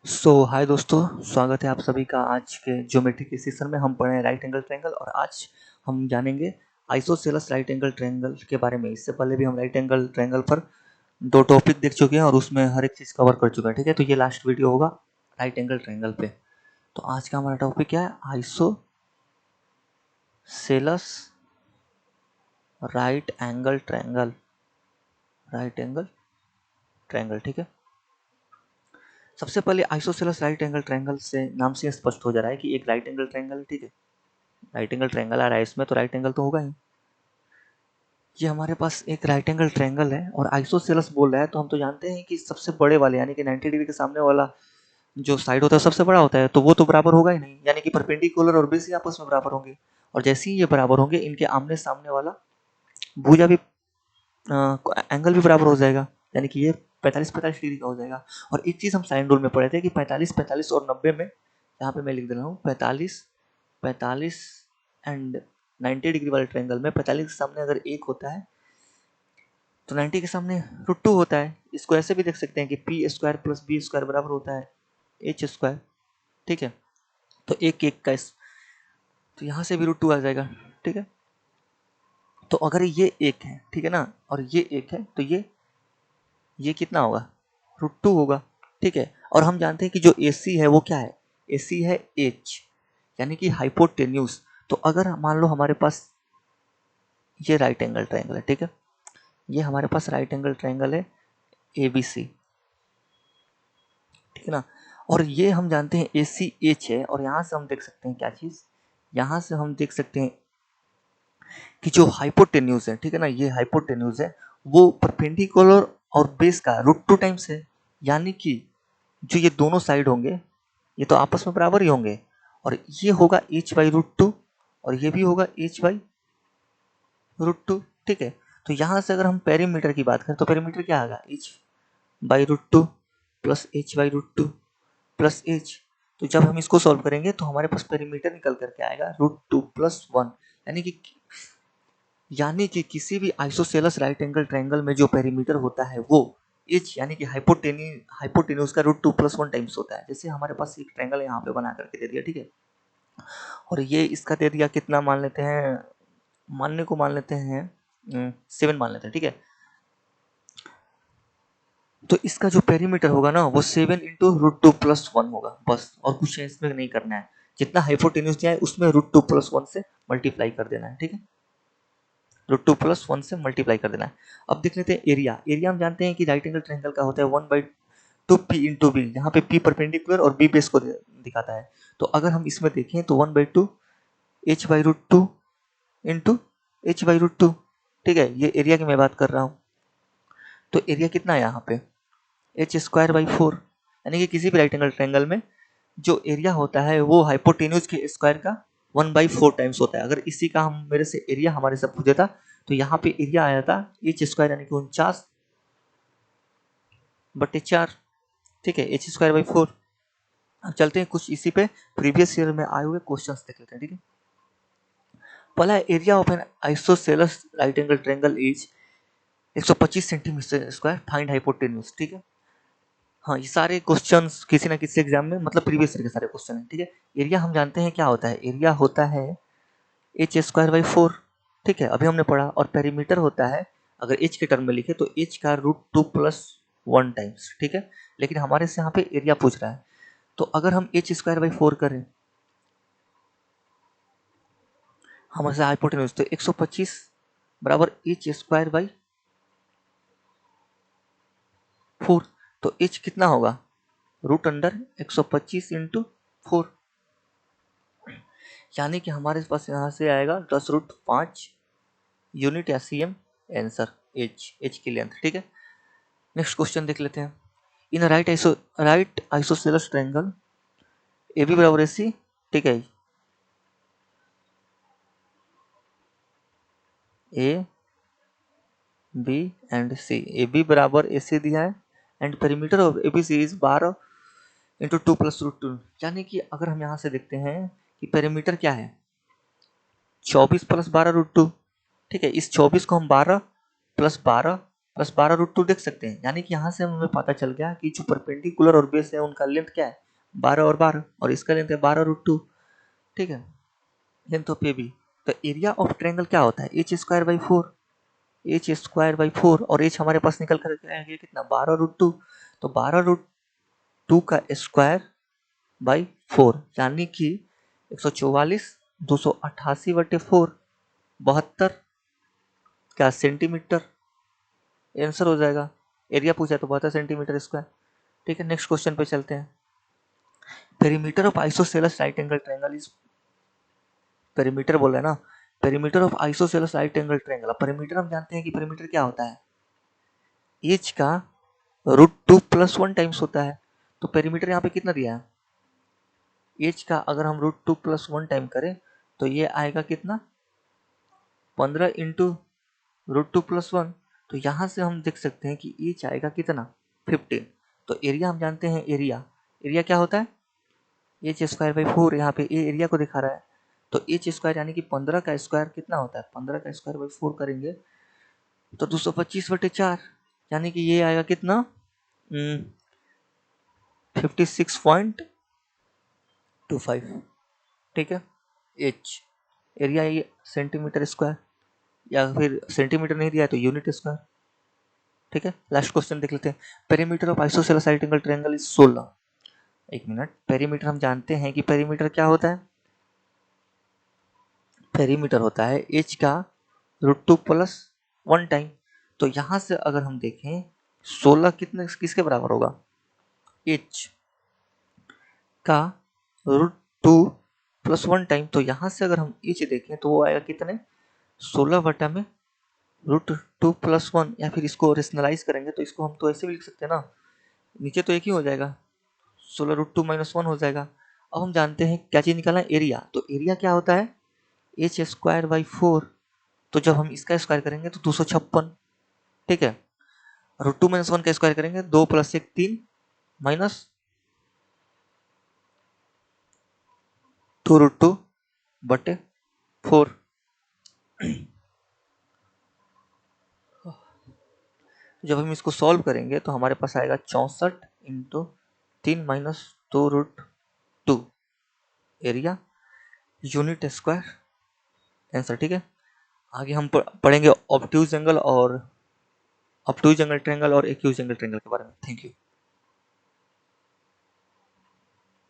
हाय दोस्तों, स्वागत है आप सभी का आज के ज्योमेट्री के सेशन में। हम पढ़े हैं राइट एंगल ट्रायंगल और आज हम जानेंगे आइसोसेलेस राइट एंगल ट्रायंगल के बारे में। इससे पहले भी हम राइट एंगल ट्रायंगल पर 2 टॉपिक देख चुके हैं और उसमें हर एक चीज़ कवर कर चुके हैं। ठीक है, तो ये लास्ट वीडियो होगा राइट एंगल ट्रायंगल पे। तो आज का हमारा टॉपिक क्या है? Isosceles right angle triangle. Right angle triangle, ठीक है। सबसे पहले आइसोसेलेस राइट एंगल ट्रायंगल से नाम से स्पष्ट हो जा रहा है कि एक राइट एंगल ट्रायंगल है, ठीक है। राइट एंगल ट्रायंगल आ रहा है इसमें, तो राइट एंगल तो होगा ही। ये हमारे पास एक राइट एंगल ट्रायंगल है और आइसोसेलेस बोल रहा है, तो हम तो जानते हैं कि सबसे बड़े वाले यानी कि 90 डिग्री के सामने वाला जो साइड होता है सबसे बड़ा होता है, तो वो तो बराबर होगा ही नहीं, यानी कि परपेंडिकुलर और बेस ही आपस में बराबर होंगे। और जैसे ही ये बराबर होंगे, इनके आमने सामने वाला भुजा भी एंगल भी बराबर हो जाएगा, यानी कि ये 45-45 डिग्री का हो जाएगा। और एक चीज़ हम साइन रूल में पढ़े थे कि 45-45 और 90 में, यहाँ पे मैं लिख दे रहा हूँ 45 एंड 90 डिग्री वाले ट्रायंगल में 45 के सामने अगर 1 होता है तो 90 के सामने √2 होता है। इसको ऐसे भी देख सकते हैं कि P square plus B square बराबर होता है एच स्क्वायर, ठीक है। तो एक एक का तो यहाँ से भी √2 आ जाएगा, ठीक है। तो अगर ये एक है, ठीक है ना, और ये एक है, तो ये कितना होगा? √2 होगा, ठीक है। और हम जानते हैं कि जो AC है वो क्या है? AC है H, यानी कि हाइपोटेन्यूज। तो अगर मान लो हमारे पास ये राइट एंगल ट्रायंगल है, ठीक है, ये हमारे पास राइट एंगल ट्रायंगल है ABC, ठीक है ना। और ये हम जानते हैं ACH है, और यहाँ से हम देख सकते हैं क्या चीज़, यहाँ से हम देख सकते हैं कि जो हाइपोटेन्यूज है, ठीक है ना, ये हाइपोटेन्यूज है, वो परपेंडिकुलर और बेस का √2 टाइम्स है। यानी कि जो ये दोनों साइड होंगे ये तो आपस में बराबर ही होंगे, और ये होगा h/√2 और ये भी होगा h/√2, ठीक है। तो यहाँ से अगर हम पेरीमीटर की बात करें तो पेरीमीटर क्या आएगा? h/√2 plus h/√2 plus h। तो जब हम इसको सॉल्व करेंगे तो हमारे पास पेरीमीटर निकल करके आएगा √2 + 1, यानी कि किसी भी आइसोसेलेस राइट एंगल ट्रायंगल में जो पेरीमीटर होता है वो h यानी कि हाइपोटेन्यूज का √2 + 1 टाइम्स होता है। जैसे हमारे पास एक ट्रायंगल यहाँ पे बना करके दे दिया, ठीक है, और ये इसका दे दिया कितना मान लेते हैं, मान लेते हैं 7 मान लेते हैं, ठीक है। तो इसका जो पेरीमीटर होगा ना वो 7 इंटू √2 + 1 होगा, बस, और कुछ इसमें नहीं करना है। जितना हाइपोटेन्यूज दिया है उसमें √2 + 1 से मल्टीप्लाई कर देना है, ठीक है, √2 + 1 से मल्टीप्लाई कर देना है। अब देख लेते हैं एरिया। एरिया हम जानते हैं कि राइट एंगल ट्रायंगल का होता है 1/2 p इंटू बी, यहाँ पे p परपेंडिकुलर और b बेस को दिखाता है। तो अगर हम इसमें देखें तो 1/2 h/√2 इंटू h/√2, ठीक है, ये एरिया की मैं बात कर रहा हूँ। तो एरिया कितना है यहाँ पे? h²/4, यानी कि किसी भी राइट एंगल ट्रायंगल में जो एरिया होता है वो हाइपोटेन्यूज के स्क्वायर का 1/4 टाइम्स होता है। अगर इसी का हम मेरे से एरिया हमारे से पूछे था तो यहाँ पे एरिया आया था h² यानी कि 49/4, ठीक है, h²/4। अब चलते हैं कुछ इसी पे प्रीवियस ईयर में आए हुए क्वेश्चंस देख लेते हैं, ठीक है। पहला area of N isosceles right angle triangle is 125 centimetre square, find hypotenuse, ठीक है। हाँ, ये सारे क्वेश्चंस किसी ना किसी एग्जाम में, मतलब प्रीवियस ईयर के सारे क्वेश्चन हैं, ठीक है। एरिया हम जानते हैं क्या होता है, एरिया होता है h²/4, ठीक है, अभी हमने पढ़ा। और पेरीमीटर होता है, अगर h के टर्म में लिखे तो h का √2 + 1 टाइम्स, ठीक है। लेकिन हमारे से यहाँ पे एरिया पूछ रहा है, तो अगर हम h²/4 करें हमारे से हाइपोटेन्यूज, तो 125 बराबर h²/4, तो h कितना होगा? √125 इंटू 4, यानी कि हमारे पास यहाँ से आएगा 10√5 यूनिट या cm आंसर, h की लेंथ, ठीक है। नेक्स्ट क्वेश्चन देख लेते हैं। In right isosceles triangle A B बराबर AC, ठीक है, A B and C, A B बराबर AC दिया है and perimeter of ABC is 12 into 2 + √2, यानी कि अगर हम यहाँ से देखते हैं कि पेरीमीटर क्या है 24 + 12 √2, ठीक है। इस 24 को हम 12 + 12 प्लस 12√2 देख सकते हैं, यानी कि यहाँ से हमें पता चल गया कि जो परपेंडिकुलर और बेस है उनका लेंथ क्या है, 12 और 12, और इसका लेंथ है 12√2, ठीक है, लेंथ ऑफ ए बी। तो एरिया ऑफ ट्रायंगल क्या होता है, H square by 4, H square by 4, और एच हमारे पास निकल कर आएगा कितना, 12√2। तो 12√2 का स्क्वायर बाई 4, यानी कि 144, 288/4, 72 क्या सेंटीमीटर आंसर हो जाएगा। एरिया पूछा तो 72 सेंटीमीटर स्क्वायर। ठीक है, नेक्स्ट क्वेश्चन पे चलते हैं। Perimeter of isosceles right angle triangle is, perimeter बोल रहे हैं ना, perimeter of isosceles right angle triangle. अब पेरीमीटर हम जानते हैं कि पेरीमीटर क्या होता है, एच का √2 + 1 टाइम्स होता है। तो पेरीमीटर यहाँ पे कितना दिया है, एच का अगर हम √2 + 1 टाइम करें तो ये आएगा कितना, 15 इंटू √2 + 1। तो यहाँ से हम देख सकते हैं कि एच आएगा कितना, 15। तो एरिया हम जानते हैं, एरिया एरिया क्या होता है, एच स्क्वायर बाई 4, यहाँ पे ए एरिया को दिखा रहा है। तो एच स्क्वायर यानी कि 15 का स्क्वायर कितना होता है, 15 का स्क्वायर बाई 4 करेंगे तो 225/4, यानी कि ये आएगा कितना, 56.25। ठीक है, एच एरिया ये सेंटीमीटर स्क्वायर, या फिर सेंटीमीटर नहीं दिया है तो यूनिट स्क्वायर। ठीक है, लास्ट क्वेश्चन देख लेते हैं। Perimeter of isosceles right angle triangle is 16। एक मिनट, पेरीमीटर हम जानते हैं कि पेरीमीटर क्या होता है, पेरीमीटर होता है एच का √2 + 1 टाइम। तो यहाँ से अगर हम देखें 16 कितने किसके बराबर होगा, एच का √2 + 1 टाइम। तो यहाँ से अगर हम एच देखें तो वो आएगा कितने, 16/√2 + 1, या फिर इसको रेशनलाइज करेंगे तो इसको हम तो ऐसे भी लिख सकते हैं ना, नीचे तो एक ही हो जाएगा, 16√2 - 1 हो जाएगा। अब हम जानते हैं क्या चीज निकालना है, एरिया। तो एरिया क्या होता है, एच स्क्वायर बाई 4। तो जब हम इसका स्क्वायर करेंगे तो 256। ठीक है, √2 - 1 का स्क्वायर करेंगे 2 + 1 3 माइनस 2√2/4। जब हम इसको सॉल्व करेंगे तो हमारे पास आएगा 64 into 3 minus 2√2 area unit square answer. ठीक है, आगे हम पढ़ेंगे ऑब्ट्यूज एंगल और ऑब्ट्यूज एंगल ट्रायंगल और एक्यूज एंगल ट्रायंगल के बारे में। Thank you.